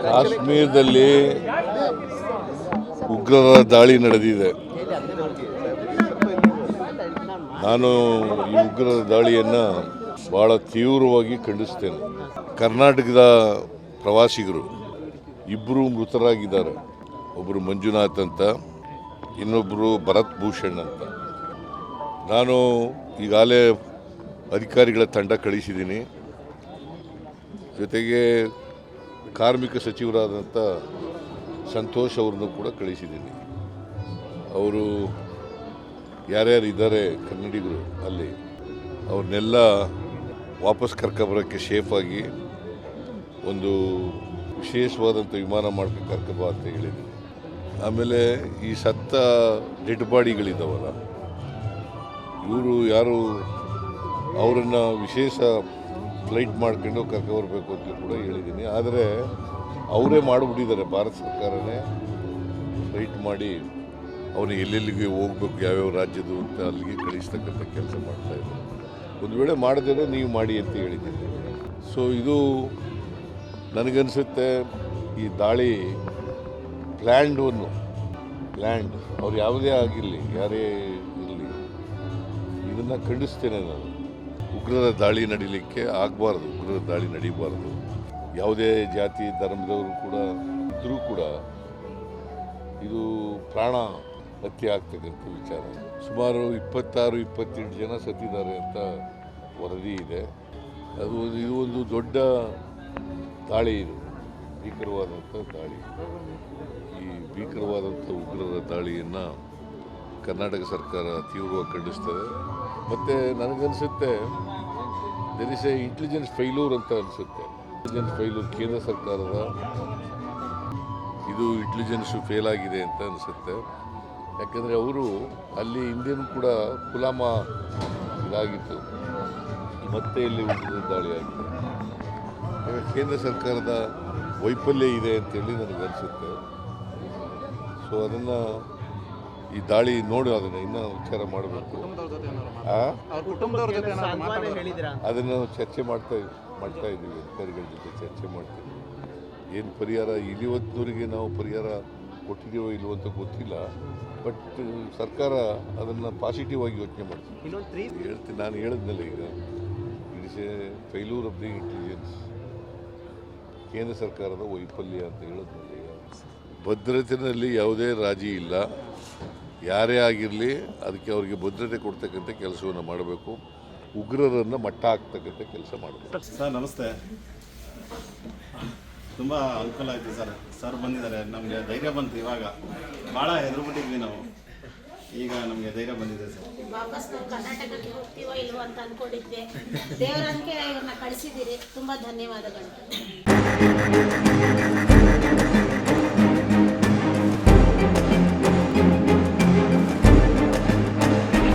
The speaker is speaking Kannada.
ಕಾಶ್ಮೀರದಲ್ಲಿ ಉಗ್ರರ ದಾಳಿ ನಡೆದಿದೆ. ನಾನು ಈ ಉಗ್ರರ ದಾಳಿಯನ್ನು ಭಾಳ ತೀವ್ರವಾಗಿ ಖಂಡಿಸ್ತೇನೆ. ಕರ್ನಾಟಕದ ಪ್ರವಾಸಿಗರು ಇಬ್ಬರು ಮೃತರಾಗಿದ್ದಾರೆ. ಒಬ್ಬರು ಮಂಜುನಾಥ್ ಅಂತ, ಇನ್ನೊಬ್ಬರು ಭರತ್ ಭೂಷಣ್ ಅಂತ. ನಾನು ಈಗಾಗಲೇ ಅಧಿಕಾರಿಗಳ ತಂಡ ಕಳಿಸಿದ್ದೀನಿ. ಜೊತೆಗೆ ಕಾರ್ಮಿಕ ಸಚಿವರಾದಂಥ ಸಂತೋಷ್ ಅವ್ರನ್ನೂ ಕೂಡ ಕಳಿಸಿದ್ದೀನಿ. ಅವರು ಯಾರ್ಯಾರು ಇದ್ದಾರೆ ಕನ್ನಡಿಗರು ಅಲ್ಲಿ ಅವ್ರನ್ನೆಲ್ಲ ವಾಪಸ್ ಕರ್ಕೊಬರೋಕ್ಕೆ ಸೇಫಾಗಿ ಒಂದು ವಿಶೇಷವಾದಂಥ ವಿಮಾನ ಮಾಡ್ಕೊಂಡು ಕರ್ಕೊಬ ಅಂತ ಹೇಳಿದ್ದೀನಿ. ಆಮೇಲೆ ಈ ಸತ್ತ ಡೆಡ್ ಬಾಡಿಗಳಿದ್ದಾವಲ್ಲ, ಇವರು ಯಾರು ಅವರನ್ನು ವಿಶೇಷ ಫ್ಲೈಟ್ ಮಾಡ್ಕೊಂಡು ಕರ್ಕೊಬರ್ಬೇಕು ಅಂತ ಕೂಡ ಹೇಳಿದ್ದೀನಿ. ಆದರೆ ಅವರೇ ಮಾಡಿಬಿಟ್ಟಿದ್ದಾರೆ, ಭಾರತ ಸರ್ಕಾರನೇ ಫ್ಲೈಟ್ ಮಾಡಿ ಅವನಿಗೆ ಎಲ್ಲೆಲ್ಲಿಗೆ ಹೋಗ್ಬೇಕು, ಯಾವ್ಯಾವ ರಾಜ್ಯದ್ದು ಅಂತ ಅಲ್ಲಿಗೆ ಕಳಿಸ್ತಕ್ಕಂಥ ಕೆಲಸ ಮಾಡ್ತಾಯಿದ್ದಾರೆ. ಒಂದು ವೇಳೆ ಮಾಡದೇ ನೀವು ಮಾಡಿ ಅಂತ ಹೇಳಿದ್ದೀನಿ. ಸೊ ಇದು ನನಗನ್ಸುತ್ತೆ ಈ ದಾಳಿ ಪ್ಲ್ಯಾಂಡ್ ಅವ್ರು ಯಾವುದೇ ಆಗಿರಲಿ, ಯಾರೇ ಇರಲಿ, ಇದನ್ನು ಖಂಡಿಸ್ತೇನೆ ನಾನು. ಉಗ್ರರ ದಾಳಿ ನಡೀಲಿಕ್ಕೆ ಆಗಬಾರ್ದು, ಉಗ್ರರ ದಾಳಿ ನಡೀಬಾರ್ದು. ಯಾವುದೇ ಜಾತಿ ಧರ್ಮದವರು ಕೂಡ ಇದ್ದರೂ ಕೂಡ ಇದು ಪ್ರಾಣ ಹತ್ಯೆ ಆಗ್ತಕ್ಕಂಥ ವಿಚಾರ. ಸುಮಾರು 26-27 ಜನ ಸತ್ತಿದ್ದಾರೆ ಅಂತ ವರದಿ ಇದೆ. ಇದು ಒಂದು ದೊಡ್ಡ ದಾಳಿ, ಇದು ಭೀಕರವಾದಂಥ ದಾಳಿ. ಈ ಭೀಕರವಾದಂಥ ಉಗ್ರರ ದಾಳಿಯನ್ನು ಕರ್ನಾಟಕ ಸರ್ಕಾರ ತೀವ್ರವಾಗಿ ಖಂಡಿಸ್ತದೆ. ಮತ್ತು ನನಗನ್ಸುತ್ತೆ there is a intelligence failure ಅಂತ ಅನಿಸುತ್ತೆ. ಇಂಟೆಲಿಜೆನ್ಸ್ ಫೈಲ್ಯೂರ್ ಕೇಂದ್ರ ಸರ್ಕಾರದ ಇದು ಇಂಟೆಲಿಜೆನ್ಸು ಫೇಲ್ ಆಗಿದೆ ಅಂತ ಅನಿಸುತ್ತೆ. ಯಾಕೆಂದರೆ ಅವರು ಅಲ್ಲಿ ಹಿಂದೆನೂ ಕೂಡ ಪುಲ್ವಾಮಾ ಇದಾಗಿತ್ತು, ಮತ್ತೆ ಇಲ್ಲಿ ಉಗ್ರರ ದಾಳಿ ಆಗಿದೆ. ಕೇಂದ್ರ ಸರ್ಕಾರದ ವೈಫಲ್ಯ ಇದೆ ಅಂತೇಳಿ ನನಗನ್ಸುತ್ತೆ. ಸೊ ಅದನ್ನು ಈ ದಾಳಿ ನೋಡಿ ಅದನ್ನು ಇನ್ನೂ ವಿಚಾರ ಮಾಡಬೇಕು. ಅದನ್ನು ಚರ್ಚೆ ಮಾಡ್ತಾ ಇದ್ದೀವಿ, ಅಧಿಕಾರಿಗಳ ಜೊತೆ ಚರ್ಚೆ ಮಾಡ್ತೀವಿ. ಏನು ಪರಿಹಾರ ಇಲ್ಲಿವತ್ತಿನವರೆಗೆ ನಾವು ಪರಿಹಾರ ಕೊಟ್ಟಿದ್ದೀವೋ ಇಲ್ವೋ ಅಂತ ಗೊತ್ತಿಲ್ಲ. ಬಟ್ ಸರ್ಕಾರ ಅದನ್ನು ಪಾಸಿಟಿವ್ ಆಗಿ ಯೋಚನೆ ಮಾಡ್ತೀವಿ. ನಾನು ಹೇಳಿದ್ನಲ್ಲ ಈಗ, it is A failure of the intelligence, ಕೇಂದ್ರ ಸರ್ಕಾರದ ವೈಫಲ್ಯ ಅಂತ ಹೇಳಿದ್ನಲ್ಲ ಈಗ. ಭದ್ರತೆಯಲ್ಲಿ ಯಾವುದೇ ರಾಜಿ ಇಲ್ಲ. ಯಾರೇ ಆಗಿರಲಿ ಅದಕ್ಕೆ ಅವರಿಗೆ ಭದ್ರತೆ ಕೊಡ್ತಕ್ಕಂಥ ಕೆಲಸವನ್ನು ಮಾಡಬೇಕು. ಉಗ್ರರನ್ನು ಮಟ್ಟ ಹಾಕ್ತಕ್ಕಂಥ ಕೆಲಸ ಮಾಡಬೇಕು. ಸರ್ ನಮಸ್ತೆ. ತುಂಬ ಅನುಕೂಲ ಆಯಿತು ಸರ್ ಬಂದಿದ್ದಾರೆ. ನಮಗೆ ಧೈರ್ಯ ಬಂತು. ಇವಾಗ ಭಾಳ ಹೆದರ್ಬಿಟ್ಟಿದ್ವಿ ನಾವು, ಈಗ ನಮಗೆ ಧೈರ್ಯ ಬಂದಿದೆ ಸರ್. ವಾಪಸ್ ಕರ್ನಾಟಕಕ್ಕೆ ಹೋಗ್ತೀವೋ ಇಲ್ವೋ ಅಂತ ಅಂದ್ಕೊಂಡಿದ್ದೆ. ದೇವರಂಗೆ ಇವ್ರನ್ನ ಕಳಿಸಿದ್ದೀರಿ, ತುಂಬ ಧನ್ಯವಾದಗಳು.